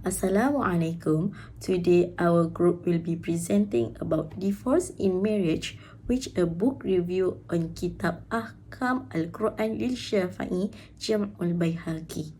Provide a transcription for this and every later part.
Assalamualaikum. Today our group will be presenting about divorce in marriage, which a book review on KITAB AHKAM Al-Quran LILSYAFI'E Jam'ul BAYHAQI.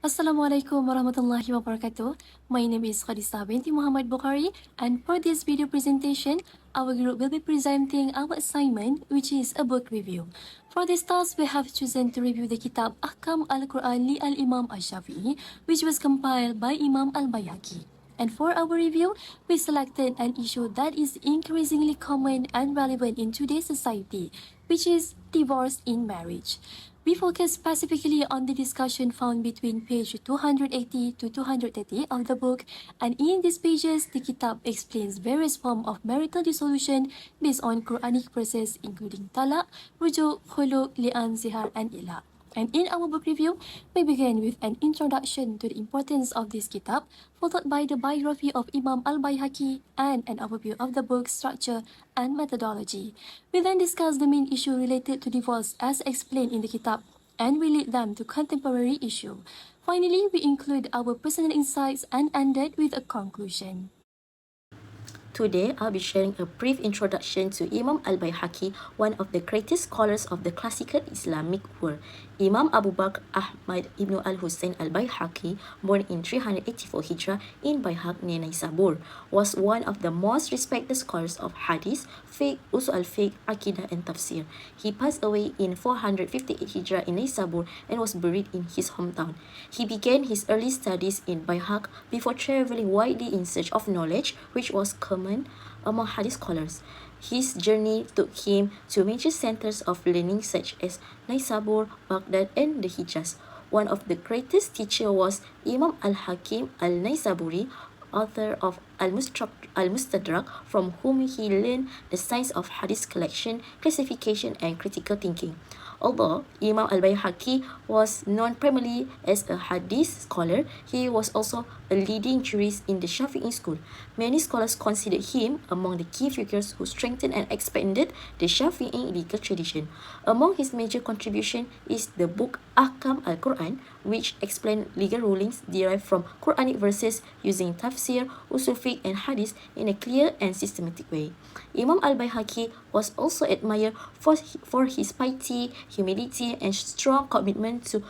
Assalamualaikum warahmatullahi wabarakatuh. My name is Khadijah binti Muhammad Bukhari, and for this video presentation, our group will be presenting our assignment, which is a book review. For this task, we have chosen to review the Kitab Ahkam Al-Quran li Al-Imam Al-Shafi'i, which was compiled by Imam Al-Bayhaqi. And for our review, we selected an issue that is increasingly common and relevant in today's society, which is divorce in marriage. We focus specifically on the discussion found between page 280 to 230 of the book, and in these pages, the Kitab explains various forms of marital dissolution based on Quranic verses including talaq, rujuk, khulu, li'an, zihar, and ilaq. And in our book review, we begin with an introduction to the importance of this kitab, followed by the biography of Imam Al-Bayhaqi and an overview of the book's structure and methodology. We then discuss the main issue related to divorce as explained in the kitab and relate them to contemporary issue. Finally, we include our personal insights and ended with a conclusion. Today, I'll be sharing a brief introduction to Imam Al-Bayhaqi, one of the greatest scholars of the classical Islamic world. Imam Abu Bakr Ahmad ibn al-Hussein al-Bayhaqi, born in 384 Hijrah in Bayhaq near Naisabur, was one of the most respected scholars of Hadith, Fiqh, Usul al-Fiqh, Aqidah, and Tafsir. He passed away in 458 Hijrah in Naisabur and was buried in his hometown. He began his early studies in Bayhaq before traveling widely in search of knowledge, which was common among Hadith scholars. His journey took him to major centers of learning such as Naisabur, Baghdad, and the Hijaz. One of the greatest teachers was Imam al-Hakim al-Naisaburi, author of Al-Mustadrak, from whom he learned the science of Hadith collection, classification, and critical thinking. Although Imam al-Bayhaqi was known primarily as a Hadith scholar, he was also a leading jurist in the Shafi'i school. Many scholars consider him among the key figures who strengthened and expanded the Shafi'i legal tradition. Among his major contributions is the book Ahkam al-Quran, which explains legal rulings derived from Quranic verses using tafsir, usul fiqh, and hadith in a clear and systematic way. Imam al-Bayhaqi was also admired for his piety, humility, and strong commitment to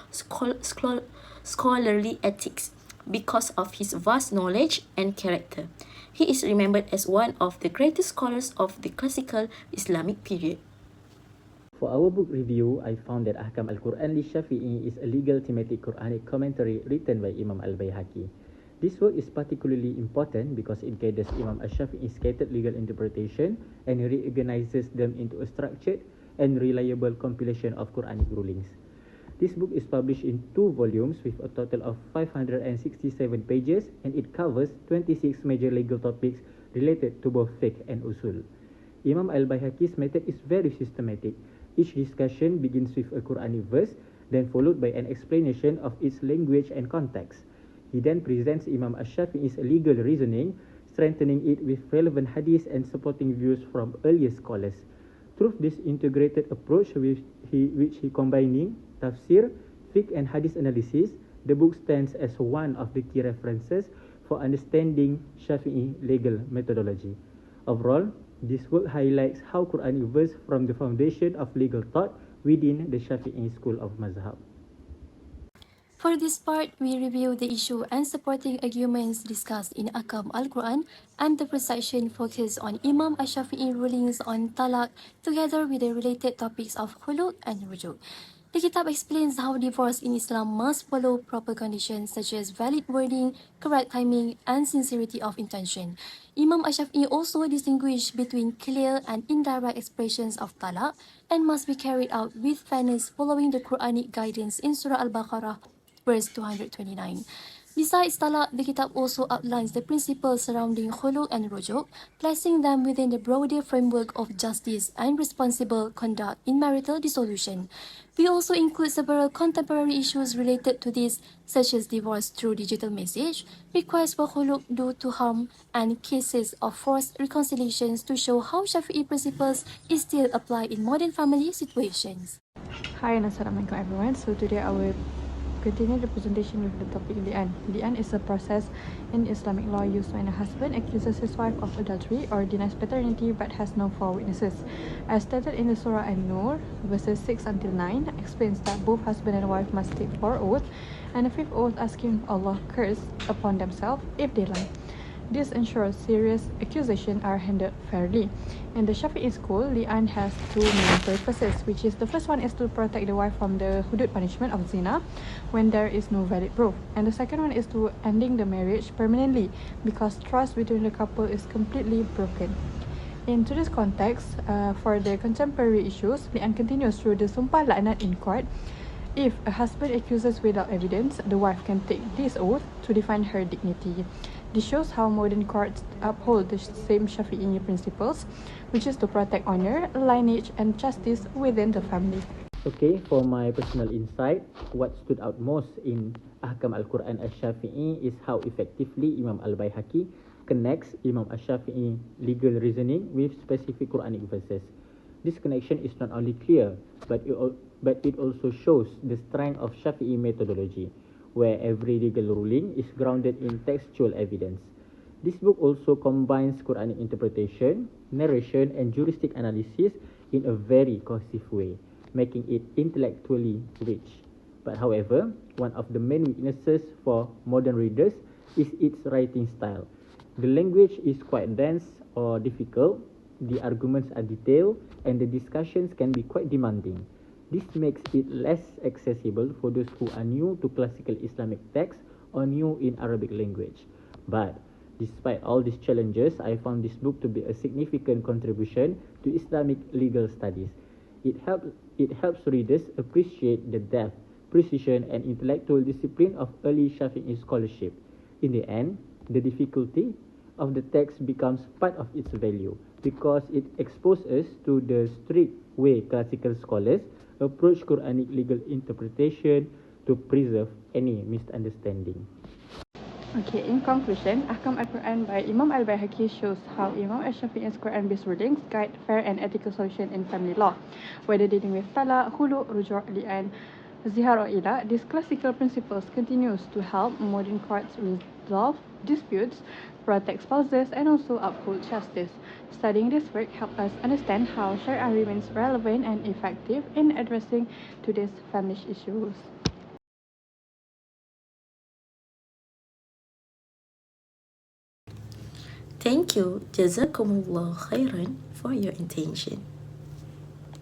scholarly ethics. Because of his vast knowledge and character, he is remembered as one of the greatest scholars of the classical Islamic period. For our book review, I found that Ahkam Al-Quran Shafi'i is a legal thematic Quranic commentary written by Imam Al-Bayhaqi. This work is particularly important because it gathers Imam Al-Shafi'i's scattered legal interpretation and reorganizes them into a structured and reliable compilation of Quranic rulings. This book is published in 2 volumes with a total of 567 pages, and it covers 26 major legal topics related to both fiqh and usul. Imam Al-Bayhaqi's method is very systematic. Each discussion begins with a Quranic verse, then followed by an explanation of its language and context. He then presents Imam Ash-Shafi'i's legal reasoning, strengthening it with relevant hadith and supporting views from earlier scholars. Through this integrated approach, which he combining tafsir, fiqh, and hadith analysis, the book stands as one of the key references for understanding Shafi'i legal methodology. Overall, this work highlights how Quranic verse from the foundation of legal thought within the Shafi'i school of mazhab. For this part, we review the issue and supporting arguments discussed in Ahkam al-Quran, and the first section focused on Imam Ash-Shafi'i rulings on talaq together with the related topics of khulu and rujuk. The kitab explains how divorce in Islam must follow proper conditions such as valid wording, correct timing, and sincerity of intention. Imam Ash-Shafi'i also distinguished between clear and indirect expressions of talaq and must be carried out with fairness following the Quranic guidance in Surah Al-Baqarah, verse 229. Besides talaq, the kitab also outlines the principles surrounding khuluk and rujuk, placing them within the broader framework of justice and responsible conduct in marital dissolution. We also include several contemporary issues related to this, such as divorce through digital message, requests for khuluk due to harm, and cases of forced reconciliations to show how Shafi'i principles is still applied in modern family situations. Hi and Assalamualaikum everyone. So today I will continue the presentation with the topic li'an. Li'an is a process in Islamic law used when a husband accuses his wife of adultery or denies paternity but has no 4 witnesses. As stated in the Surah An-Nur, verses 6 until 9, explains that both husband and wife must take 4 oaths and a 5th oath asking Allah curse upon themselves if they lie. This ensures serious accusations are handled fairly. In the Shafi'i school, li'an has 2 main purposes, which is the first one is to protect the wife from the hudud punishment of zina when there is no valid proof. And the second one is to ending the marriage permanently because trust between the couple is completely broken. In today's context, for the contemporary issues, li'an continues through the sumpah laknat in court. If a husband accuses without evidence, the wife can take this oath to defend her dignity. This shows how modern courts uphold the same Shafi'i principles, which is to protect honor, lineage, and justice within the family. Okay, for my personal insight, what stood out most in Ahkam Al-Quran Al-Shafi'i is how effectively Imam Al-Bayhaqi connects Imam Al-Shafi'i legal reasoning with specific Quranic verses. This connection is not only clear, but it also shows the strength of Shafi'i methodology, where every legal ruling is grounded in textual evidence. This book also combines Quranic interpretation, narration, and juristic analysis in a very cohesive way, making it intellectually rich. But however, one of the main weaknesses for modern readers is its writing style. The language is quite dense or difficult, the arguments are detailed, and the discussions can be quite demanding. This makes it less accessible for those who are new to classical Islamic texts or new in Arabic language. But despite all these challenges, I found this book to be a significant contribution to Islamic legal studies. It helps readers appreciate the depth, precision, and intellectual discipline of early Shafi'i scholarship. In the end, the difficulty of the text becomes part of its value because it exposes us to the strict way classical scholars approach Quranic legal interpretation to preserve any misunderstanding. Okay, in conclusion, Ahkam Al-Quran by Imam Al-Bayhaqi shows how Imam Al-Shafi'i's Quran-based rulings guide fair and ethical solution in family law. Whether dealing with talaq, khulu, rujuk, li'an, zihar or ila, these classical principles continues to help modern courts resolve disputes, protect spouses, and also uphold justice. Studying this work helps us understand how Sharia remains relevant and effective in addressing today's family issues. Thank you, Jazakumullah khairan, for your attention.